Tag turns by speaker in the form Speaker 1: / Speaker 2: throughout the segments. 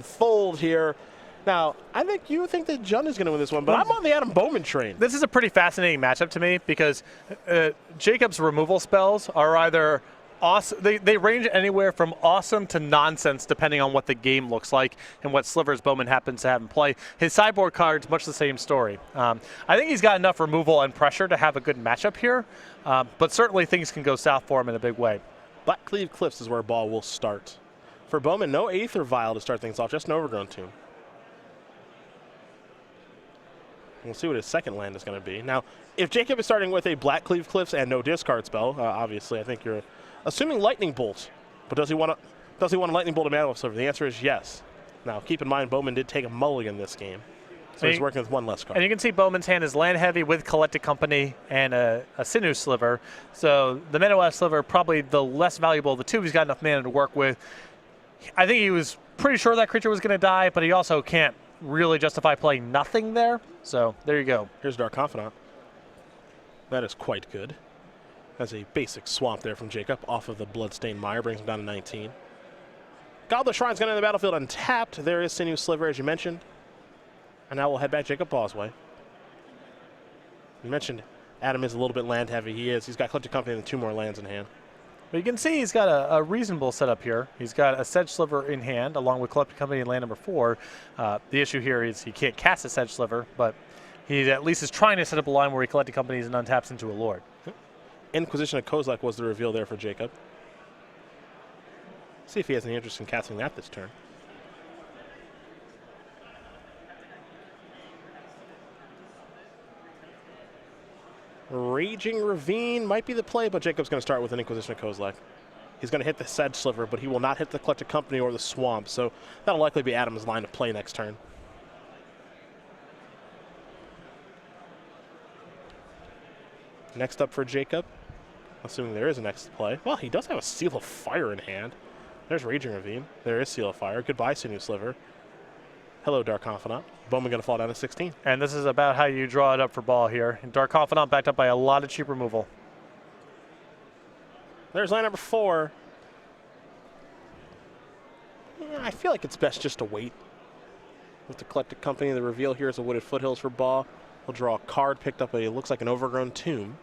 Speaker 1: unfold here. Now, I think you think that Jund is going to win this one, but I'm on the Adam Bowman train.
Speaker 2: This is a pretty fascinating matchup to me because Jacob's removal spells are either awesome. They range anywhere from awesome to nonsense depending on what the game looks like and what slivers Bowman happens to have in play. His sideboard card's much the same story. I think he's got enough removal and pressure to have a good matchup here, but certainly things can go south for him in a big way.
Speaker 1: Blackcleave Cliffs is where Baugh will start. For Bowman, no Aether Vial to start things off, just an Overgrown Tomb. We'll see what his second land is going to be. Now, if Jacob is starting with a Blackcleave Cliffs and no discard spell, obviously I think you're assuming Lightning Bolt. But does he want a Lightning Bolt to Mana Sliver? The answer is yes. Now, keep in mind, Bowman did take a mulligan this game. So he's working with one less card.
Speaker 2: And you can see Bowman's hand is land heavy with Collected Company and a Sinew Sliver. So the Mana Sliver, probably the less valuable of the two. He's got enough mana to work with. I think he was pretty sure that creature was going to die, but he also can't really justify playing nothing there. So there you go.
Speaker 1: Here's Dark Confidant. That is quite good. That's a basic swamp there from Jacob off of the Bloodstained Mire, brings him down to 19. Goblet Shrine's going to the battlefield untapped. There is Sinew Sliver, as you mentioned. And now we'll head back Jacob Baugh's way. You mentioned Adam is a little bit land heavy. He is. He's got Collected Company and 2 more lands in hand.
Speaker 2: But you can see he's got a reasonable setup here. He's got a Sedge Sliver in hand, along with Collected Company in land number 4. The issue here is he can't cast a Sedge Sliver, but he at least is trying to set up a line where he Collected Companies and untaps into a Lord.
Speaker 1: Inquisition of Kozilek was the reveal there for Jacob. See if he has any interest in casting that this turn. Raging Ravine might be the play, but Jacob's going to start with an Inquisition of Kozilek. He's going to hit the Sedge Sliver, but he will not hit the Collected Company or the Swamp, so that'll likely be Adam's line of play next turn. Next up for Jacob, assuming there is a next play. Well, he does have a Seal of Fire in hand. There's Raging Ravine. There is Seal of Fire. Goodbye, Sinew Sliver. Hello, Dark Confidant. Bowman going to fall down to 16.
Speaker 2: And this is about how you draw it up for Baugh here. And Dark Confidant backed up by a lot of cheap removal.
Speaker 1: There's line number 4. Yeah, I feel like it's best just to wait. With the Collected Company, the reveal here is a Wooded Foothills for Baugh. He'll draw a card, picked up a, looks like an Overgrown Tomb.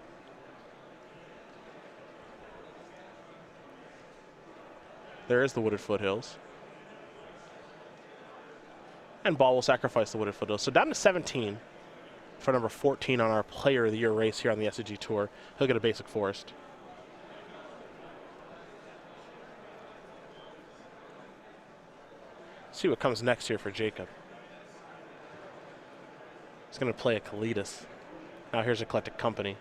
Speaker 1: There is the Wooded Foothills. And Baugh will sacrifice the Wooded Foothills. So down to 17 for number 14 on our Player of the Year race here on the SCG Tour. He'll get a basic forest. See what comes next here for Jacob. He's going to play a Kalitas. Now here's a Collected Company.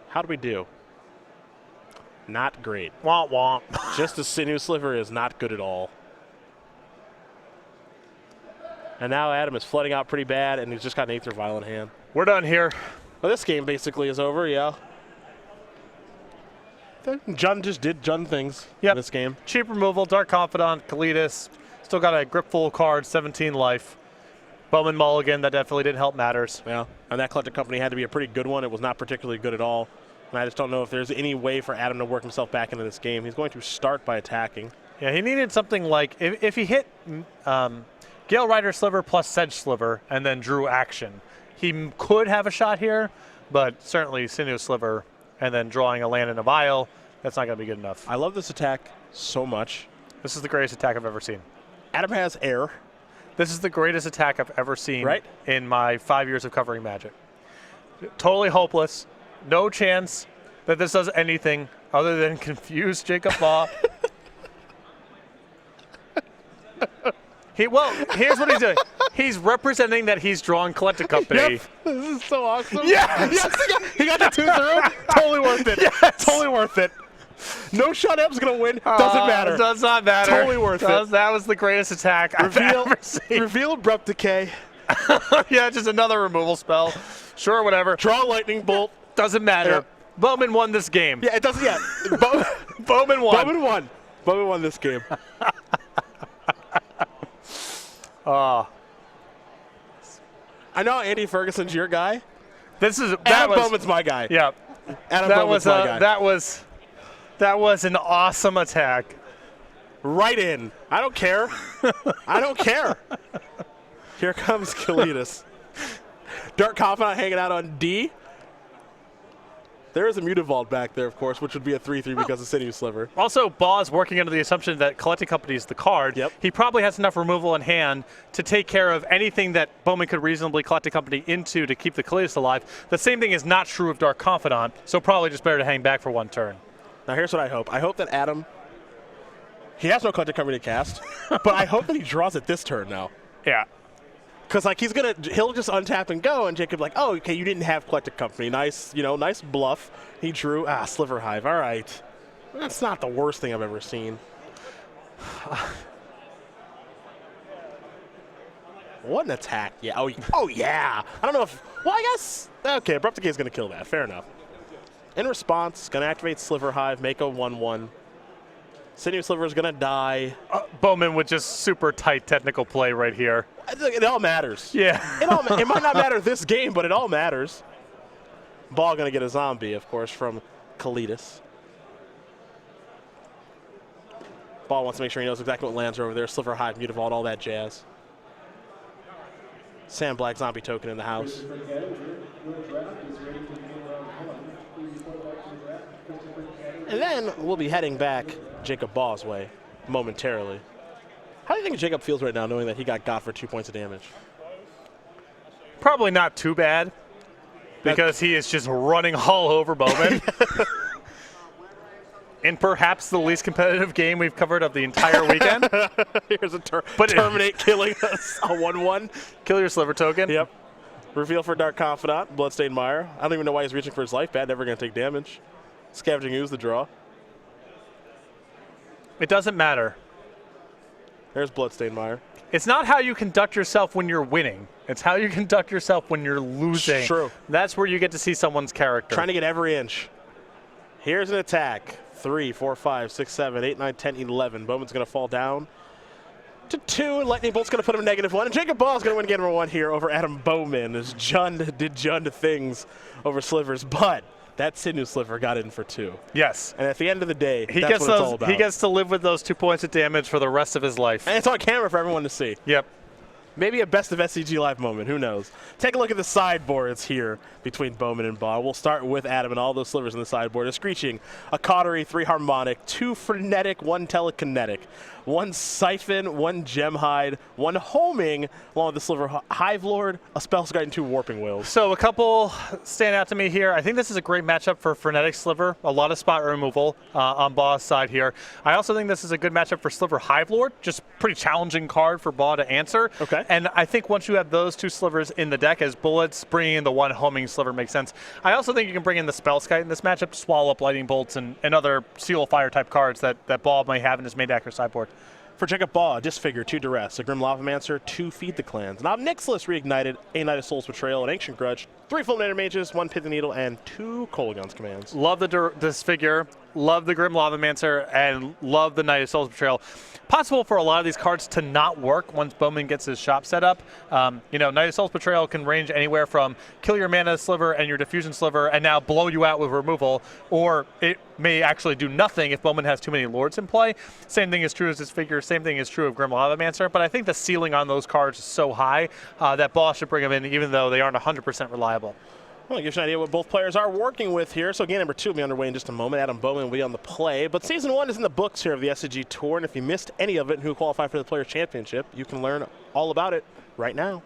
Speaker 1: How do we do? Not great.
Speaker 2: Womp womp.
Speaker 1: Just a Sinew Sliver is not good at all. And now Adam is flooding out pretty bad, and he's just got an Aether Vial in hand.
Speaker 2: We're done here.
Speaker 1: Well, this game basically is over, yeah. Jund just did Jund things in this game.
Speaker 2: Cheap removal, Dark Confidant, Kalitas. Still got a grip full card, 17 life. Bowman mulligan, that definitely didn't help matters.
Speaker 1: Yeah, and that Collected Company had to be a pretty good one. It was not particularly good at all. And I just don't know if there's any way for Adam to work himself back into this game. He's going to start by attacking.
Speaker 2: Yeah, he needed something like, if he hit Gale Rider Sliver plus Sedge Sliver and then drew action, he could have a shot here, but certainly Sinew Sliver and then drawing a land in a vial, that's not going to be good enough.
Speaker 1: I love this attack so much.
Speaker 2: This is the greatest attack I've ever seen.
Speaker 1: Adam has air.
Speaker 2: This is the greatest attack I've ever seen in my 5 years of covering Magic. Totally hopeless. No chance that this does anything other than confuse Jacob Baugh. Well, here's what he's doing. He's representing that he's drawing Collected Company.
Speaker 1: Yep. This is so awesome.
Speaker 2: Yes!
Speaker 1: Yes, he got the 2 through. Totally worth it.
Speaker 2: Yes.
Speaker 1: Totally worth it. No shot M's going to win. Doesn't matter.
Speaker 2: Does not matter.
Speaker 1: Totally worth it.
Speaker 2: That was the greatest attack I've ever seen.
Speaker 1: Reveal Abrupt Decay.
Speaker 2: Yeah, just another removal spell. Sure, whatever.
Speaker 1: Draw Lightning Bolt.
Speaker 2: Doesn't matter.
Speaker 1: Yeah.
Speaker 2: Bowman won this game.
Speaker 1: Yeah, it doesn't yet.
Speaker 2: Bowman won.
Speaker 1: Bowman won. Bowman won this game. I know Andy Ferguson's your guy. Adam Bowman's my guy.
Speaker 2: Yeah.
Speaker 1: Adam Bowman's my guy.
Speaker 2: That was an awesome attack.
Speaker 1: Right in. I don't care. I don't care. Here comes Kalidas. Dark Confidant hanging out on D. There is a Mutavault back there, of course, which would be a 3-3 because of Sinew Sliver.
Speaker 2: Also, Baugh is working under the assumption that Collecting Company is the card.
Speaker 1: Yep.
Speaker 2: He probably has enough removal in hand to take care of anything that Bowman could reasonably Collecting Company into to keep the Kalidas alive. The same thing is not true of Dark Confidant, so probably just better to hang back for one turn.
Speaker 1: Now, here's what I hope. I hope that Adam, he has no Collecting Company to cast, but I hope that he draws it this turn now.
Speaker 2: Yeah.
Speaker 1: Because like he'll just untap and go, and Jacob like, oh, okay, you didn't have Collective Company. Nice, nice bluff. He drew Sliver Hive. All right, that's not the worst thing I've ever seen. What an attack! Yeah. Oh yeah. I don't know if. Well, I guess. Okay, Abrupt Decay is going to kill that. Fair enough. In response, going to activate Sliver Hive, make a 1/1. Sinew Sliver is going to die.
Speaker 2: Bowman with just super tight technical play right here.
Speaker 1: It all matters.
Speaker 2: Yeah.
Speaker 1: It might not matter this game, but it all matters. Baugh going to get a zombie, of course, from Kalidas. Baugh wants to make sure he knows exactly what lands are over there. Sliver Hive, Mutavault, all that jazz. Sam Black zombie token in the house. And then we'll be heading back Jacob Baugh's way momentarily. How do you think Jacob feels right now knowing that he got for 2 points of damage?
Speaker 2: Probably not too bad because he is just running all over Bowman. In perhaps the least competitive game we've covered of the entire weekend.
Speaker 1: Here's a Terminate killing us, a 1/1.
Speaker 2: Kill your Sliver token.
Speaker 1: Yep. Reveal for Dark Confidant, Bloodstained Mire. I don't even know why he's reaching for his life pad, never going to take damage. Scavenging Ooze the draw.
Speaker 2: It doesn't matter.
Speaker 1: There's Bloodstained Mire.
Speaker 2: It's not how you conduct yourself when you're winning. It's how you conduct yourself when you're losing.
Speaker 1: True.
Speaker 2: That's where you get to see someone's character.
Speaker 1: Trying to get every inch. Here's an attack. 3, 4, 5, 6, 7, 8, 9, 10, 11. Bowman's going to fall down to 2, and Lightning Bolt's going to put him -1. And Jacob Baugh's going to win game number 1 here over Adam Bowman as Jund did Jund things over Slivers. But that Sinew Sliver got in for 2.
Speaker 2: Yes.
Speaker 1: And at the end of the day, that's what it's all about.
Speaker 2: He gets to live with those 2 points of damage for the rest of his life.
Speaker 1: And it's on camera for everyone to see.
Speaker 2: Yep.
Speaker 1: Maybe a best of SCG Live moment. Who knows? Take a look at the sideboards here between Bowman and Baugh. We'll start with Adam and all those slivers in the sideboard. A Screeching, a Cautery, 3 Harmonic, 2 Frenetic, 1 Telekinetic, 1 Siphon, 1 Gemhide, 1 Homing, along with the Sliver Hive Lord, a Spell's Guide, and 2 Warping Wheels.
Speaker 2: So a couple stand out to me here. I think this is a great matchup for Frenetic Sliver. A lot of spot removal on Baugh's side here. I also think this is a good matchup for Sliver Hive Lord. Just pretty challenging card for Baugh to answer.
Speaker 1: Okay.
Speaker 2: And I think once you have those 2 slivers in the deck as bullets, bringing in the 1 homing sliver makes sense. I also think you can bring in the Spellskite in this matchup to swallow up Lightning Bolts and other Seal of Fire type cards that Baugh may have in his main deck or sideboard.
Speaker 1: For Jacob Baugh, Disfigure, 2 Duress, a Grim Lavamancer, 2 Feed the Clans, an Obnixilis Reignited, a Knight of Soul's Betrayal, an Ancient Grudge, 3 Fulminator Mages, 1 Pithing Needle, and 2 Kolaghan's Commands.
Speaker 2: Love the Disfigure, love the Grim Lavamancer, and love the Knight of Soul's Betrayal. Possible for a lot of these cards to not work once Bowman gets his shop set up. Knight of Soul's Betrayal can range anywhere from kill your mana sliver and your diffusion sliver and now blow you out with removal, or it may actually do nothing if Bowman has too many lords in play. Same thing is true as Disfigure, same thing is true of Grim Lavamancer, but I think the ceiling on those cards is so high that Baugh should bring them in even though they aren't 100% reliable.
Speaker 1: Well, it gives you an idea what both players are working with here. So game number 2 will be underway in just a moment. Adam Bowman will be on the play. But Season 1 is in the books here of the SCG Tour. And if you missed any of it and who qualified for the Players' Championship, you can learn all about it right now.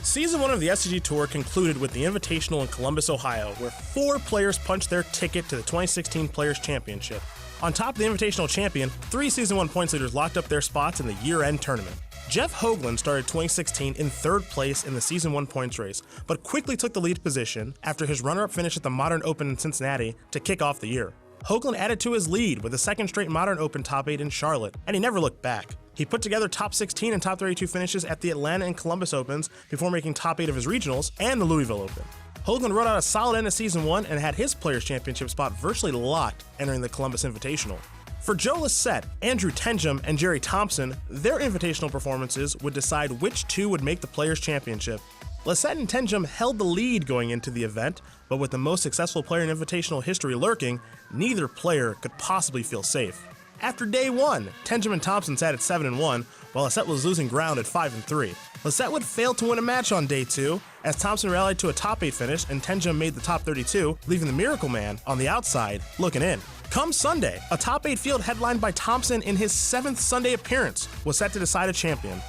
Speaker 1: Season 1 of the SCG Tour concluded with the Invitational in Columbus, Ohio, where 4 players punched their ticket to the 2016 Players' Championship. On top of the Invitational champion, 3 Season 1 points leaders locked up their spots in the year-end tournament. Jeff Hoagland started 2016 in 3rd place in the Season 1 points race, but quickly took the lead position after his runner-up finish at the Modern Open in Cincinnati to kick off the year. Hoagland added to his lead with a 2nd straight Modern Open top 8 in Charlotte, and he never looked back. He put together top 16 and top 32 finishes at the Atlanta and Columbus Opens before making top 8 of his regionals and the Louisville Open. Hoagland wrote out a solid end of Season 1 and had his Players' Championship spot virtually locked entering the Columbus Invitational. For Joe Lissette, Andrew Tenjum, and Jerry Thompson, their invitational performances would decide which 2 would make the Players' Championship. Lissette and Tenjum held the lead going into the event, but with the most successful player in invitational history lurking, neither player could possibly feel safe.
Speaker 3: After day one, Tenjum and Thompson sat at 7-1, while Lissette was losing ground at 5-3. Lissette would fail to win a match on day 2, as Thompson rallied to a top 8 finish and Tenjum made the top 32, leaving the Miracle Man on the outside looking in. Come Sunday, a top 8 field headlined by Thompson in his 7th Sunday appearance was set to decide a champion.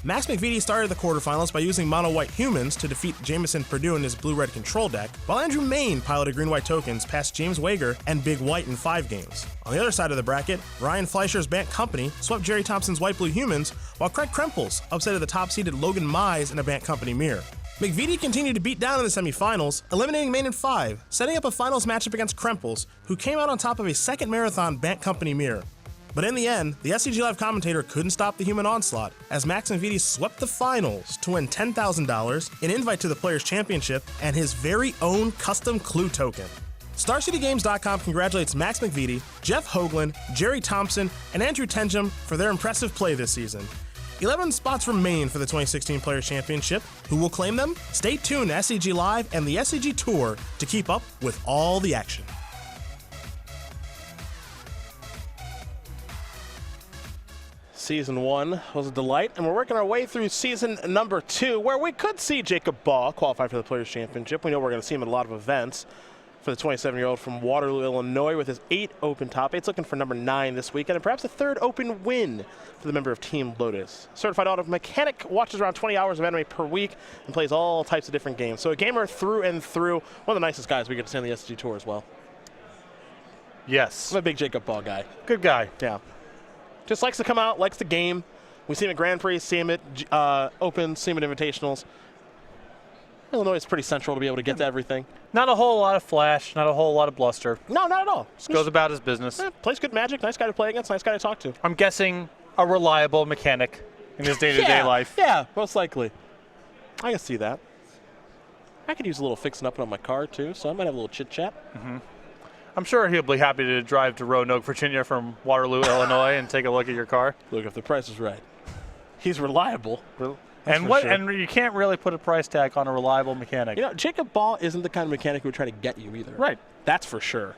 Speaker 3: Max McVitie started the quarterfinals by using mono-white humans to defeat Jameson Purdue in his blue-red control deck, while Andrew Main piloted green-white tokens past James Wager and Big White in 5 games. On the other side of the bracket, Ryan Fleischer's Bant Company swept Jerry Thompson's white-blue humans, while Craig Krempels upsetted the top-seeded Logan Mize in a Bant Company mirror. McVitie continued to beat down in the semifinals, eliminating Main in 5, setting up a finals matchup against Krempels, who came out on top of a second marathon Bant Company mirror. But in the end, the SCG Live commentator couldn't stop the human onslaught, as Max McVitie swept the finals to win $10,000, an invite to the Players' Championship, and his very own custom clue token. StarCityGames.com congratulates Max McVitie, Jeff Hoagland, Jerry Thompson, and Andrew Tenjum for their impressive play this season. 11 spots remain for the 2016 Players' Championship. Who will claim them? Stay tuned to SCG Live and the SCG Tour to keep up with all the action.
Speaker 1: Season 1 was a delight, and we're working our way through season number 2, where we could see Jacob Baugh qualify for the Players' Championship. We know we're going to see him at a lot of events. For the 27-year-old from Waterloo, Illinois, with his 8 open top 8s, looking for number 9 this weekend, and perhaps a 3rd open win for the member of Team Lotus. Certified auto mechanic, watches around 20 hours of anime per week, and plays all types of different games. So a gamer through and through. One of the nicest guys we get to see on the SCG Tour as well.
Speaker 2: Yes.
Speaker 1: I'm a big Jacob Baugh guy.
Speaker 2: Good guy.
Speaker 1: Yeah. Just likes to come out, likes the game. We see him at Grand Prix, see him at Open, see him at Invitationals. Illinois is pretty central to be able to get to everything.
Speaker 2: Not a whole lot of flash, not a whole lot of bluster.
Speaker 1: No, not at all.
Speaker 2: Just goes about his business.
Speaker 1: Plays good Magic, nice guy to play against, nice guy to talk to.
Speaker 2: I'm guessing a reliable mechanic in his day-to-day life.
Speaker 1: Yeah, most likely. I can see that. I could use a little fixing up on my car, too, so I might have a little chit-chat.
Speaker 2: Mm-hmm. I'm sure he'll be happy to drive to Roanoke, Virginia from Waterloo, Illinois, and take a look at your car.
Speaker 1: Look, if the price is right. He's reliable.
Speaker 2: And
Speaker 1: sure.
Speaker 2: And you can't really put a price tag on a reliable mechanic.
Speaker 1: You know, Jacob Baugh isn't the kind of mechanic who would try to get you either.
Speaker 2: Right.
Speaker 1: That's for sure.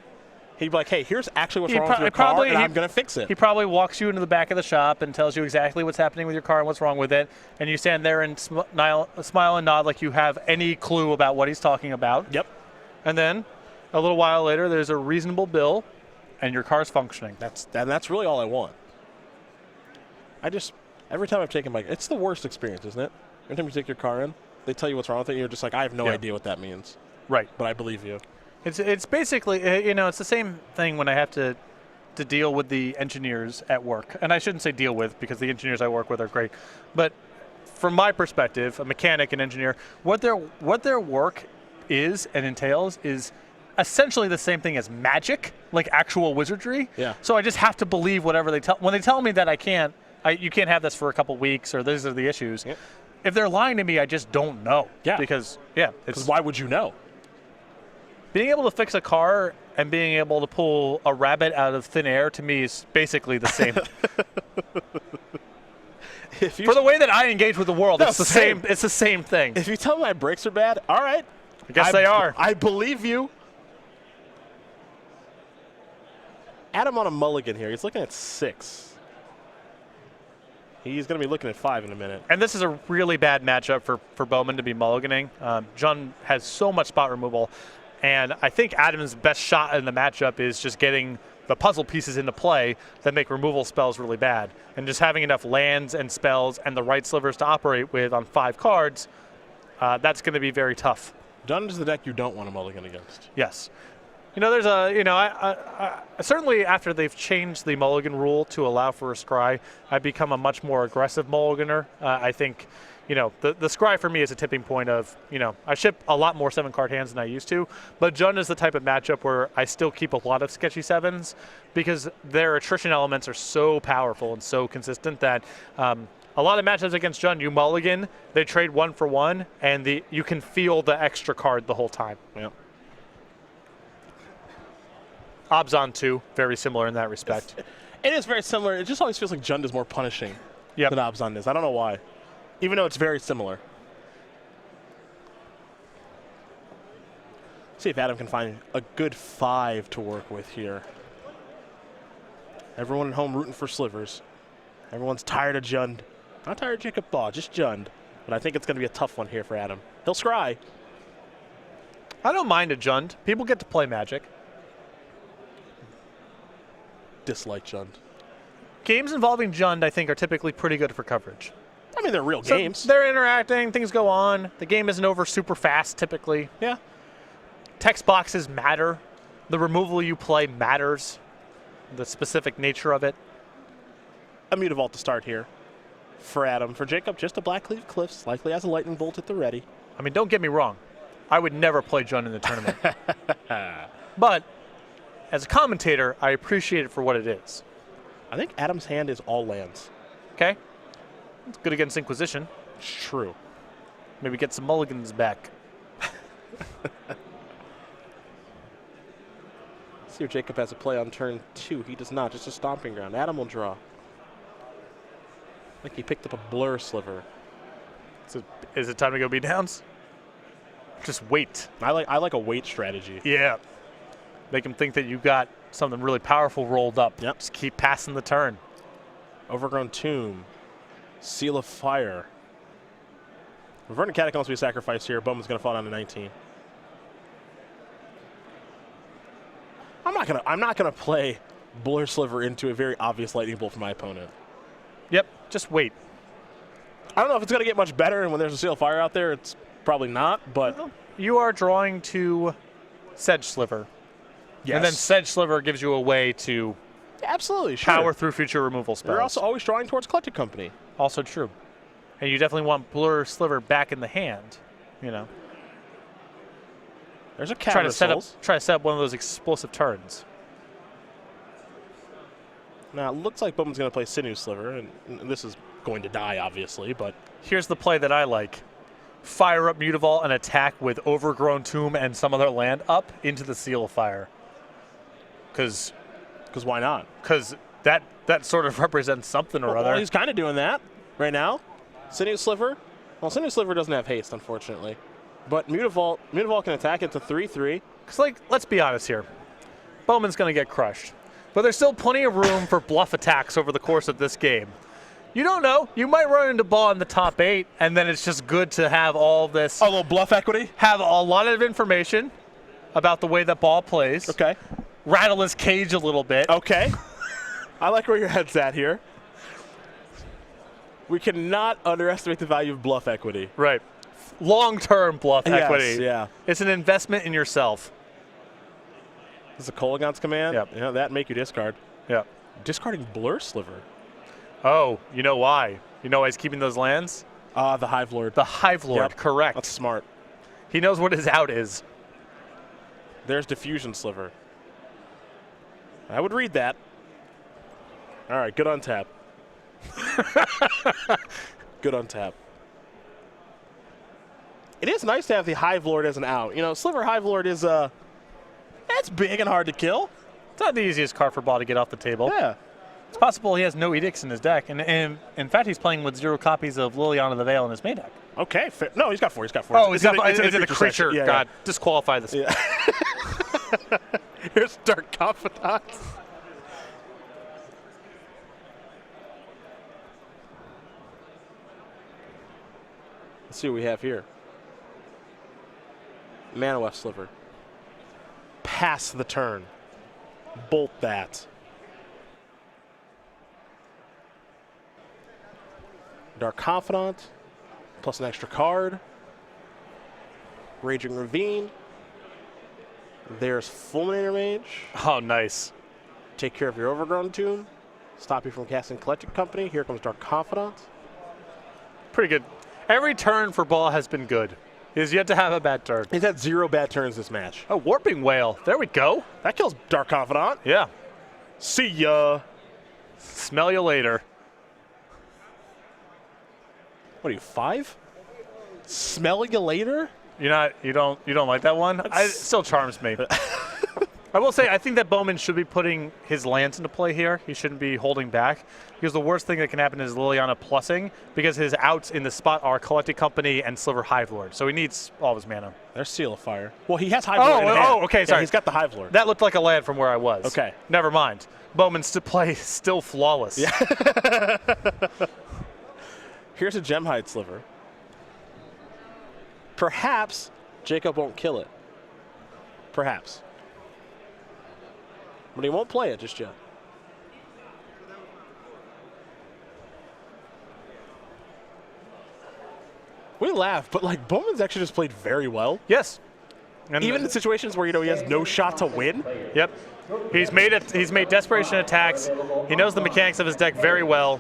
Speaker 1: He'd be like, hey, here's actually what's wrong with your car, and I'm going to fix it.
Speaker 2: He probably walks you into the back of the shop and tells you exactly what's happening with your car and what's wrong with it, and you stand there and smile and nod like you have any clue about what he's talking about.
Speaker 1: Yep.
Speaker 2: And then a little while later, there's a reasonable bill, and your car's functioning.
Speaker 1: That's really all I want. Every time I've taken my, it's the worst experience, isn't it? Every time you take your car in, they tell you what's wrong with it, and you're just like, I have no idea what that means.
Speaker 2: Right.
Speaker 1: But I believe you.
Speaker 2: It's basically, it's the same thing when I have to deal with the engineers at work. And I shouldn't say deal with, because the engineers I work with are great. But from my perspective, a mechanic and engineer, what their work is and entails is essentially the same thing as magic, like actual wizardry.
Speaker 1: Yeah.
Speaker 2: So I just have to believe whatever they tell. When they tell me that you can't have this for a couple weeks, or these are the issues.
Speaker 1: Yep.
Speaker 2: If they're lying to me, I just don't know.
Speaker 1: Yeah.
Speaker 2: Because
Speaker 1: why would you know?
Speaker 2: Being able to fix a car and being able to pull a rabbit out of thin air, to me, is basically the same. For the way that I engage with the world, it's the same. It's the same thing.
Speaker 1: If you tell me my brakes are bad, all right.
Speaker 2: I guess they are.
Speaker 1: I believe you. Adam on a mulligan here. He's looking at 6. He's going to be looking at 5 in a minute.
Speaker 2: And this is a really bad matchup for Bowman to be mulliganing. Jun has so much spot removal. And I think Adam's best shot in the matchup is just getting the puzzle pieces into play that make removal spells really bad. And just having enough lands and spells and the right slivers to operate with on 5 cards, that's going to be very tough.
Speaker 1: Jun is the deck you don't want to mulligan against.
Speaker 2: Yes. There's I certainly after they've changed the mulligan rule to allow for a scry, I've become a much more aggressive mulliganer. I think, the scry for me is a tipping point of, I ship a lot more 7-card hands than I used to, but Jun is the type of matchup where I still keep a lot of sketchy 7s because their attrition elements are so powerful and so consistent that a lot of matchups against Jun, you mulligan, they trade 1 for 1, and you can feel the extra card the whole time.
Speaker 1: Yeah.
Speaker 2: Obzon 2, very similar in that respect.
Speaker 1: It is very similar. It just always feels like Jund is more punishing than Obzon is. I don't know why, even though it's very similar. See if Adam can find a good 5 to work with here. Everyone at home rooting for Slivers. Everyone's tired of Jund. Not tired of Jacob Baugh, just Jund. But I think it's going to be a tough one here for Adam. He'll scry.
Speaker 2: I don't mind a Jund. People get to play Magic.
Speaker 1: Dislike Jund.
Speaker 2: Games involving Jund, I think, are typically pretty good for coverage.
Speaker 1: I mean, they're real
Speaker 2: So
Speaker 1: games.
Speaker 2: they're interacting. Things go on. The game isn't over super fast, typically.
Speaker 1: Yeah.
Speaker 2: Text boxes matter. The removal you play matters. The specific nature of it.
Speaker 1: A Mutavault to start here for Adam. For Jacob, just a Blackleaf Cliffs. Likely has a Lightning Bolt at the ready.
Speaker 2: I mean, don't get me wrong. I would never play Jund in the tournament. But as a commentator, I appreciate it for what it is.
Speaker 1: I think Adam's hand is all lands.
Speaker 2: Okay? It's good against Inquisition.
Speaker 1: It's true.
Speaker 2: Maybe get some mulligans back.
Speaker 1: See if Jacob has a play on turn 2. He does not. Just a stomping ground. Adam will draw. I think he picked up a Blur Sliver.
Speaker 2: So is it time to go beat downs? Just wait.
Speaker 1: I like a wait strategy.
Speaker 2: Yeah. Make him think that you got something really powerful rolled up.
Speaker 1: Yep.
Speaker 2: Just keep passing the turn.
Speaker 1: Overgrown Tomb. Seal of Fire. Verdant Catacombs will be sacrificed here. Bowman's going to fall down to 19. I'm not gonna play Blur Sliver into a very obvious Lightning Bolt for my opponent.
Speaker 2: Yep. Just wait.
Speaker 1: I don't know if it's gonna get much better, and when there's a Seal of Fire out there, it's probably not. But
Speaker 2: You are drawing to Sedge Sliver.
Speaker 1: yes,
Speaker 2: And then Sedge Sliver gives you a way to
Speaker 1: absolutely sure.
Speaker 2: power through future removal spells.
Speaker 1: You're also always drawing towards Collected Company.
Speaker 2: Also true. And you definitely want Blur Sliver back in the hand. You know.
Speaker 1: There's a
Speaker 2: Try to set up one of those explosive turns.
Speaker 1: Now it looks like Bowman's gonna play Sinew Sliver, and this is going to die, obviously. But
Speaker 2: Here's the play that I like. Fire up Mutavault and attack with Overgrown Tomb and some other land up into the Seal of Fire. Because
Speaker 1: why not?
Speaker 2: that sort of represents something or other.
Speaker 1: Well, he's kind of doing that right now. Sinew Sliver. Well, Sinew Sliver doesn't have haste, unfortunately. But Mutavault can attack it to 3/3.
Speaker 2: Because, let's be honest here. Bowman's going to get crushed. But there's still plenty of room for bluff attacks over the course of this game. You don't know. You might run into Baugh in the top 8, and then it's just good to have all this.
Speaker 1: A little bluff equity.
Speaker 2: Have a lot of information about the way that Baugh plays.
Speaker 1: Okay.
Speaker 2: Rattle his cage a little bit.
Speaker 1: Okay. I like where your head's at here. We cannot underestimate the value of bluff equity.
Speaker 2: Right. Long-term bluff
Speaker 1: Yes,
Speaker 2: equity.
Speaker 1: yeah.
Speaker 2: It's an investment in yourself.
Speaker 1: This is a Kolaghan's command.
Speaker 2: Yep.
Speaker 1: Yeah, that make you discard.
Speaker 2: Yeah.
Speaker 1: Discarding Blur Sliver.
Speaker 2: Oh, you know why? You know why he's keeping those lands?
Speaker 1: The Hive Lord.
Speaker 2: The Hive Lord,
Speaker 1: Yep.
Speaker 2: correct.
Speaker 1: That's smart.
Speaker 2: He knows what his out is.
Speaker 1: There's Diffusion Sliver. I would read that. All right, good on tap. Good on tap. It is nice to have the Hive Lord as an out. You know, Sliver Hive Lord is it's big and hard to kill.
Speaker 2: It's not the easiest card for Baugh to get off the table.
Speaker 1: Yeah.
Speaker 2: It's possible he has no edicts in his deck, and in fact, he's playing with 0 copies of Liliana the Veil in his main deck.
Speaker 1: Okay. Fair. No, he's got 4. He's got 4.
Speaker 2: Oh, is it a
Speaker 1: creature
Speaker 2: creature?
Speaker 1: section. Yeah,
Speaker 2: God, disqualify this.
Speaker 1: Yeah. Here's Dark Confidant. Let's see what we have here. Mana Weft Sliver. Pass the turn. Bolt that. Dark Confidant. Plus an extra card. Raging Ravine. There's Fulminator Mage.
Speaker 2: Oh, nice.
Speaker 1: Take care of your Overgrown Tomb. Stop you from casting Collected Company. Here comes Dark Confidant.
Speaker 2: Pretty good. Every turn for Baugh has been good. He has yet to have a bad turn.
Speaker 1: He's had 0 bad turns this match.
Speaker 2: Oh, Warping Whale. There we go.
Speaker 1: That kills Dark Confidant.
Speaker 2: Yeah.
Speaker 1: See ya.
Speaker 2: Smell you later.
Speaker 1: What are you, 5? Smell you later?
Speaker 2: You don't like that one? It still charms me. I will say, I think that Bowman should be putting his lands into play here. He shouldn't be holding back. Because the worst thing that can happen is Liliana plussing, because his outs in the spot are Collected Company and Sliver Hive Lord. So he needs all of his mana.
Speaker 1: There's Seal of Fire. Well, he has Hive Lord in hand.
Speaker 2: Okay,
Speaker 1: Yeah,
Speaker 2: sorry.
Speaker 1: he's got the Hive Lord.
Speaker 2: That looked like a land from where I was.
Speaker 1: Okay.
Speaker 2: Never mind. Bowman's to play still flawless.
Speaker 1: Yeah. Here's a Gemhide Sliver. Perhaps Jacob won't kill it. Perhaps. But he won't play it just yet. We laugh, but like Bowman's actually just played very well.
Speaker 2: Yes. And
Speaker 1: Even in situations where he has no shot to win.
Speaker 2: Yep. He's made desperation attacks. He knows the mechanics of his deck very well.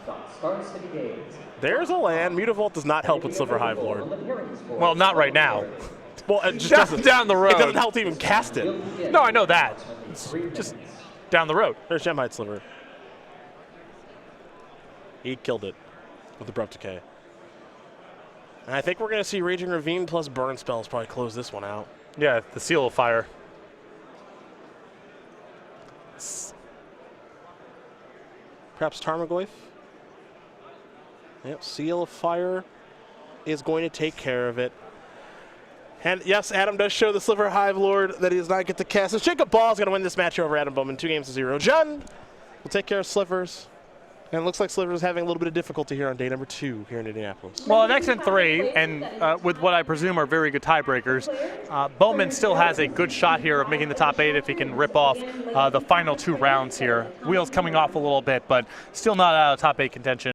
Speaker 1: There's a land. Mutavault does not help with Sliver Hive Lord.
Speaker 2: Well, not right now.
Speaker 1: Well, it just doesn't.
Speaker 2: Down the road.
Speaker 1: It doesn't help to even cast it.
Speaker 2: No, I know that. It's just down the road.
Speaker 1: There's Gemhide Sliver. He killed it with Abrupt Decay. And I think we're going to see Raging Ravine plus Burn spells probably close this one out.
Speaker 2: Yeah, the Seal of Fire.
Speaker 1: Perhaps Tarmogoyf? Yep, Seal of Fire is going to take care of it. And yes, Adam does show the Sliver Hive Lord that he does not get to cast. So Jacob Baugh is going to win this match over Adam Bowman 2-0. John will take care of Slivers. And it looks like Slivers is having a little bit of difficulty here on day number 2 here in Indianapolis.
Speaker 2: Well, an X and 3, and with what I presume are very good tiebreakers, Bowman still has a good shot here of making the top 8 if he can rip off the final 2 rounds here. Wheels coming off a little bit, but still not out of top 8 contention.